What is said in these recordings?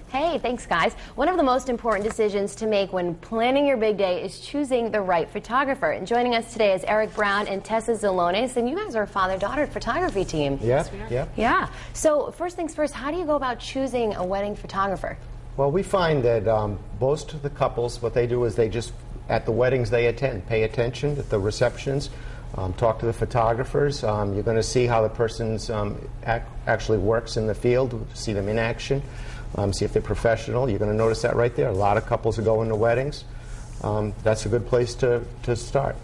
Hey, thanks guys. One of the most important decisions to make when planning your big day is choosing the right photographer. And joining us today is Erick Brown and Tessa, and you guys are a father-daughter photography team. Yeah. So first things first, how do you go about choosing a wedding photographer? Well, we find that most of the couples, what they do is they just, at the weddings they attend, pay attention at the receptions, talk to the photographers. You're going to see how the person's actually works in the field, see them in action. See if they're professional. You're going to notice that right there. A lot of couples are going to weddings. That's a good place to start.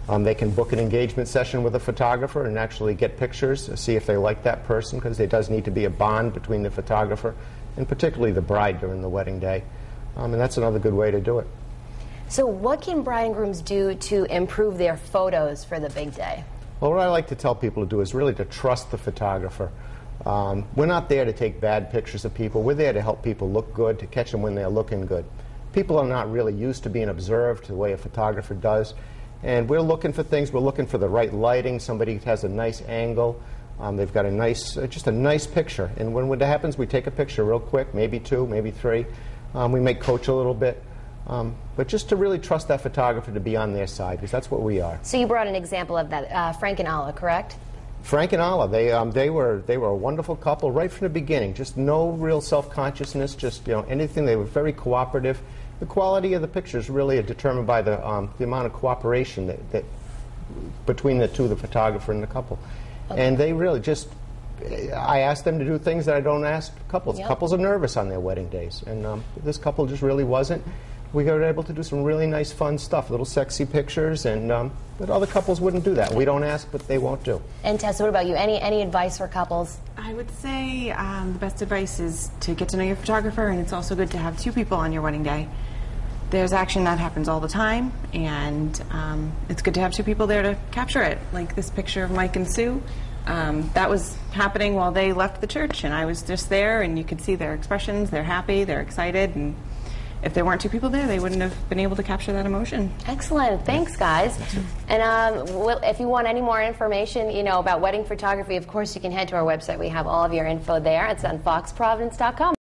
They can book an engagement session with a photographer and actually get pictures, see if they like that person, because there does need to be a bond between the photographer and particularly the bride during the wedding day. And that's another good way to do it. So what can bride and grooms do to improve their photos for the big day? Well, what I like to tell people to do is really to trust the photographer. We're not there to take bad pictures of people. We're there to help people look good, to catch them when they're looking good. People are not really used to being observed the way a photographer does. And we're looking for things. We're looking for the right lighting. Somebody has a nice angle. They've got a nice, just a nice picture. And when that happens, we take a picture real quick, maybe two, maybe three. We may coach a little bit. But just to really trust that photographer to be on their side, because that's what we are. So you brought an example of that, Frank and Alla, correct? Frank and Alla, they were a wonderful couple right from the beginning. Just no real self-consciousness, just anything. They were very cooperative. The quality of the pictures really are determined by the amount of cooperation that between the two, the photographer and the couple. Okay. And they really just, I asked them to do things that I don't ask couples. Yep. Couples are nervous on their wedding days, and this couple just really wasn't. We were able to do some really nice, fun stuff, little sexy pictures, and but other couples wouldn't do that. We don't ask, but they won't do. And Tessa, what about you? Any advice for couples? I would say the best advice is to get to know your photographer, and it's also good to have two people on your wedding day. There's action that happens all the time, and it's good to have two people there to capture it. Like this picture of Mike and Sue. That was happening while they left the church, and I was just there, and you could see their expressions. They're happy, they're excited, and if there weren't two people there, they wouldn't have been able to capture that emotion. Excellent. Thanks, guys. And if you want any more information, about wedding photography, of course, you can head to our website. We have all of your info there. It's on foxprovidence.com.